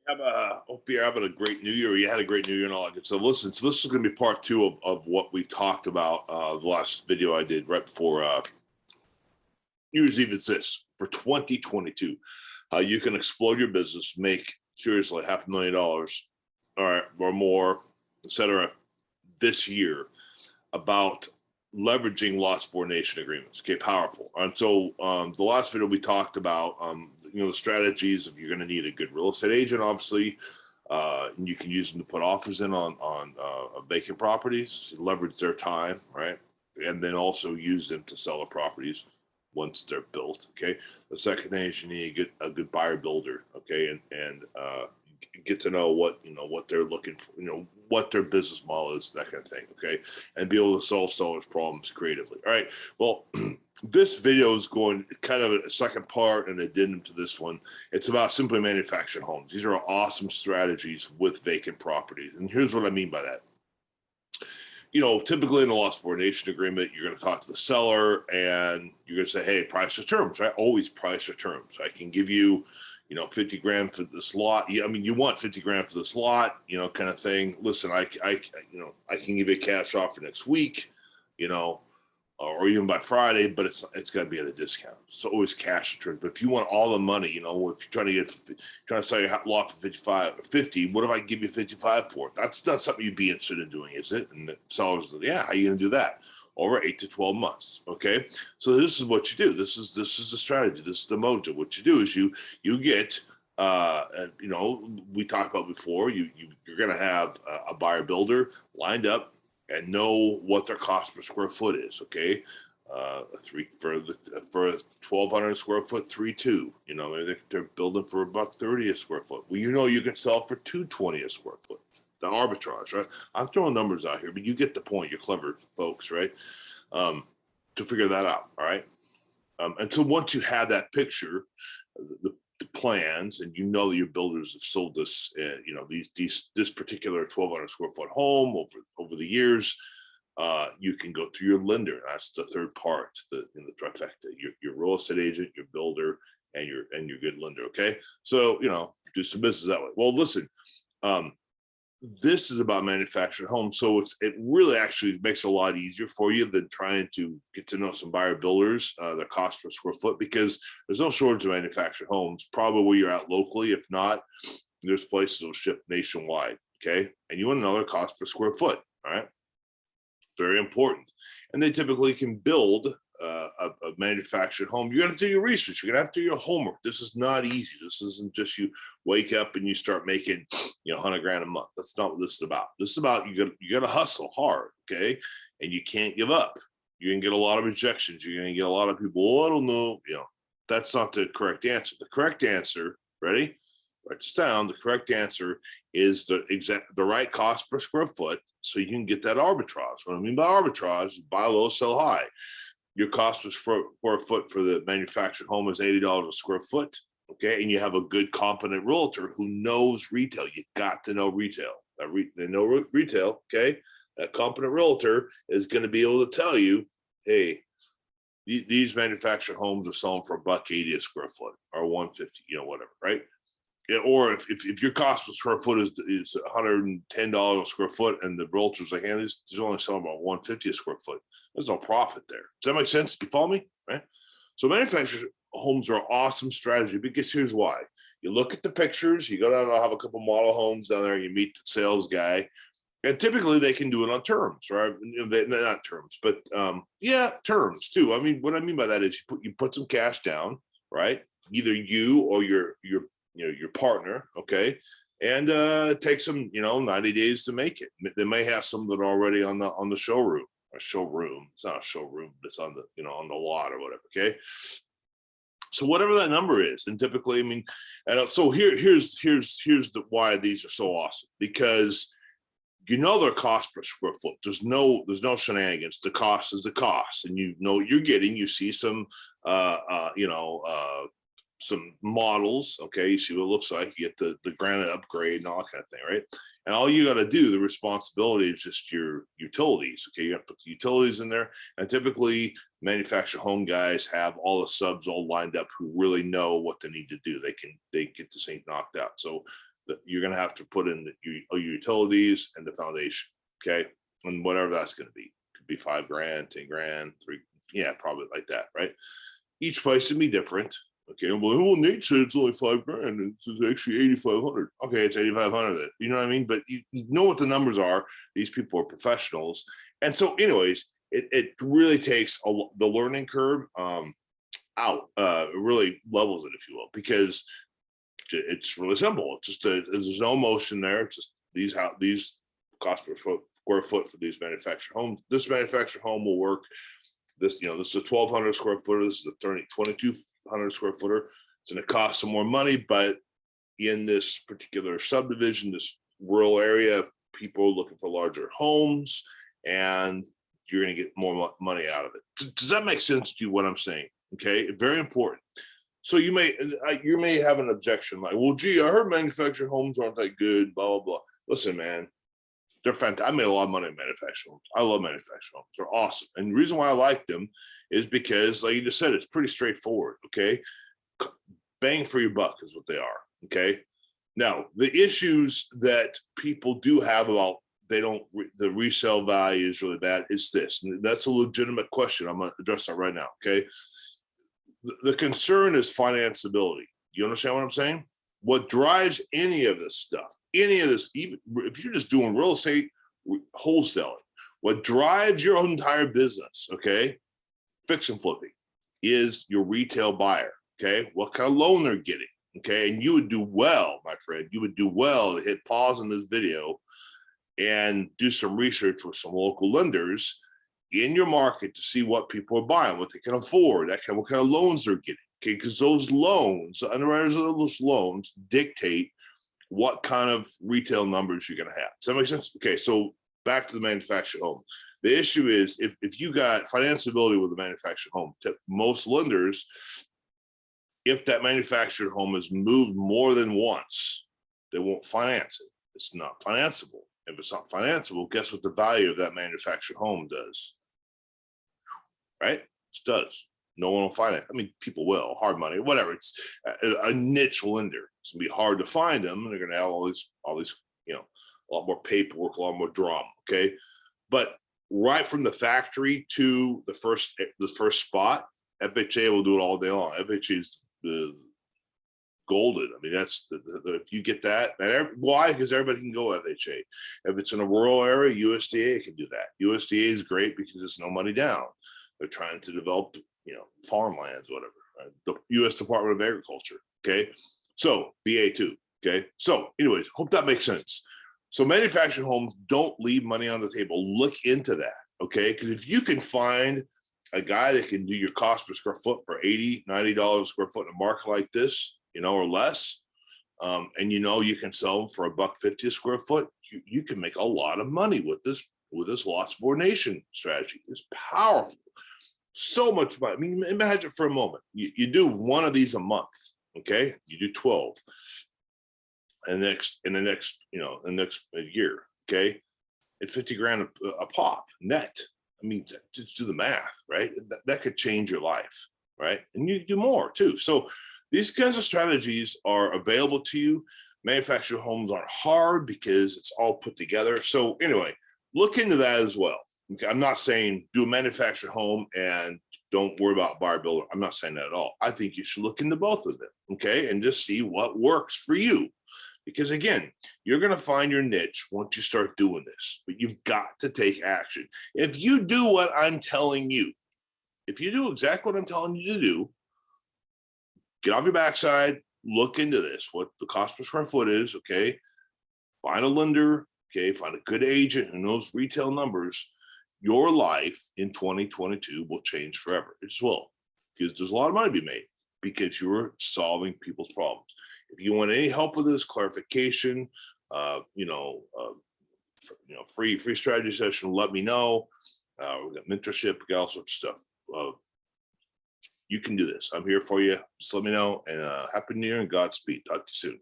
Hope you're having a great New Year. You had a great New Year and all that good stuff. Listen, so this is going to be part two of what we've talked about. The last video I did right before New Year's Eve. It's this for 2022. You can explode your business, make seriously $500,000, all right, or more, etc. this year about leveraging Lot Subordination agreements. Okay, powerful. And so the last video we talked about, the strategies of you're going to need a good real estate agent, obviously. And you can use them to put offers in on vacant properties, leverage their time, right? And then also use them to sell the properties once they're built. Okay. The second thing is you need a good buyer builder. Okay, and get to know what they're looking for, what their business model is, that kind of thing. Okay, and be able to solve sellers' problems creatively. All right. Well, this video is going kind of a second part and addendum to this one. It's about simply manufactured homes. These are awesome strategies with vacant properties, and here's what I mean by that. Typically in a Lot Subordination agreement, you're going to talk to the seller and you're going to say, hey, price or terms, right? Always price or terms. I can give you, 50 grand for this lot. Yeah, I mean, you want 50 grand for this lot, kind of thing. Listen, I can give you a cash offer next week, or even by Friday, but it's got to be at a discount. It's always cash return. But if you want all the money, if you're trying to sell your lot for 55 or 50, what if I give you 55 for it? That's not something you'd be interested in doing, is it? And the sellers, yeah, how are you going to do that? Over 8 to 12 months. Okay, so this is what you do. This is the strategy. This is the mojo. What you do is you get we talked about before. You're going to have a buyer builder lined up and know what their cost per square foot is. Okay, for a 1,200 square foot 3.2. Maybe they're building for $130 a square foot. Well, you can sell for $220 a square foot. The arbitrage, right? I'm throwing numbers out here, but you get the point. You're clever folks, right? To figure that out, all right? And so once you have that picture, the plans, and that your builders have sold this, this particular 1,200 square foot home over the years, you can go through your lender. That's the third part, the trifecta. Your real estate agent, your builder, and your good lender. Okay, so do some business that way. Well, listen. This is about manufactured homes, so it really actually makes it a lot easier for you than trying to get to know some buyer builders, their cost per square foot, because there's no shortage of manufactured homes. Probably where you're at locally. If not, there's places that'll ship nationwide. Okay, and you want to know their cost per square foot. All right, very important. And they typically can build a manufactured home. You're going to do your research. You're going to have to do your homework. This is not easy. This isn't just you wake up and you start making 100 grand a month. That's not what this is about. This is about you got to hustle hard, okay? And you can't give up. You're going to get a lot of rejections. You're going to get a lot of people, I don't know. That's not the correct answer. The correct answer, ready? Write this down. The correct answer is the right cost per square foot, so you can get that arbitrage. What I mean by arbitrage is buy low, sell high. Your cost per square foot for the manufactured home is $80 a square foot. Okay, and you have a good, competent realtor who knows retail. You got to know retail. They know retail. Okay, that competent realtor is going to be able to tell you, hey, these manufactured homes are selling for $180 a square foot or $150, whatever, right? Yeah, or if your cost per square foot is $110 a square foot, and the realtor's like, hey, these only selling about $150 a square foot. There's no profit there. Does that make sense? Do you follow me? Right? So manufactured homes are an awesome strategy, because here's why. You look at the pictures, you go down and have a couple model homes down there, you meet the sales guy, and typically they can do it on terms, right? Not terms, but terms too. I mean, what I mean by that is you put some cash down, right? Either you or your partner, okay? And it takes them 90 days to make it. They may have some that are already on the showroom. A showroom. It's not a showroom, but it's on the on the lot or whatever. Okay. So whatever that number is, and typically, I mean, and so here's why these are so awesome, because their cost per square foot. There's no shenanigans. The cost is the cost, and you know what you're getting. You see some some models. Okay, you see what it looks like. You get the granite upgrade and all that kind of thing, right? And all you got to do, the responsibility is just your utilities. Okay, you got to put the utilities in there. And typically, manufactured home guys have all the subs all lined up who really know what they need to do. They get this thing knocked out. So that you're going to have to put in your utilities and the foundation. Okay. And whatever that's going to be, could be $5,000, $10,000, yeah, probably like that. Right. Each place can be different. Okay. Well, Nate said it's only $5,000. It's actually 8,500. Okay. It's 8,500 then. You know what I mean? But you know what the numbers are. These people are professionals. And so anyways, it really takes the learning curve out. It really levels it, if you will, because it's really simple. It's just there's no emotion there. It's just these cost per square foot for these manufactured homes. This manufactured home will work. This is a 1,200 square footer. This is a 2,200 square footer. It's going to cost some more money, but in this particular subdivision, this rural area, people are looking for larger homes, and you're going to get more money out of it. Does that make sense to you, what I'm saying? Okay, very important. So you may have an objection like, well, gee, I heard manufactured homes aren't that good, blah, blah, blah. Listen, man, they're fantastic. I made a lot of money in manufactured homes. I love manufactured homes. They're awesome. And the reason why I like them is because, like you just said, it's pretty straightforward, okay? Bang for your buck is what they are, okay? Now, the issues that people do have about the resale value is really bad is this, and that's a legitimate question. I'm going to address that right now, okay? The concern is financeability. You understand what I'm saying? What drives any of this stuff, even if you're just doing real estate wholesaling, what drives your entire business, okay, fix and flipping, is your retail buyer, okay? What kind of loan they're getting, okay? And you would do well, my friend, you would do well to hit pause on this video and do some research with some local lenders in your market to see what people are buying, what they can afford, what kind of loans they're getting. Okay, because those loans, the underwriters of those loans dictate what kind of retail numbers you're going to have. Does that make sense? Okay, so back to the manufactured home. The issue is if you got financeability with a manufactured home, most lenders, if that manufactured home is moved more than once, they won't finance it. It's not financeable. If it's not financeable, guess what the value of that manufactured home does? Right? It does. No one will finance. I mean, people will, hard money, whatever. It's a niche lender. It's gonna be hard to find them, and they're gonna have all these, a lot more paperwork, a lot more drama. Okay, but right from the factory to the first spot, FHA will do it all day long. FHA is the golden. I mean, that's if you get that. Why? Because everybody can go FHA. If it's in a rural area, USDA can do that. USDA is great because it's no money down. They're trying to develop, farmlands, whatever. Right? The U.S. Department of Agriculture. Okay, so BA2. Okay, so anyways, hope that makes sense. So manufactured homes, don't leave money on the table. Look into that. Okay, because if you can find a guy that can do your cost per square foot for $80, $90 a square foot in a market like this, or less, and you can sell them for $1.50 a square foot, you can make a lot of money with this lot subordination strategy. It's powerful. So much money. I mean, imagine for a moment, you do one of these a month, okay? You do 12, and in the next year, okay? At 50 grand a pop net. I mean, just do the math, right? That could change your life, right? And you do more too. So these kinds of strategies are available to you. Manufactured homes aren't hard because it's all put together. So anyway, look into that as well. Okay, I'm not saying do a manufactured home and don't worry about buyer builder. I'm not saying that at all. I think you should look into both of them, okay, and just see what works for you. Because again, you're going to find your niche once you start doing this, but you've got to take action. If you do what I'm telling you, if you do exactly what I'm telling you to do, get off your backside, look into this, what the cost per square foot is, okay, find a lender, okay, find a good agent who knows retail numbers. Your life in 2022 will change forever. It just will, because there's a lot of money to be made because you're solving people's problems. If you want any help with this, clarification, free strategy session, let me know. We've got mentorship, we got all sorts of stuff. You can do this. I'm here for you. Just let me know. And happy New Year and Godspeed. Talk to you soon.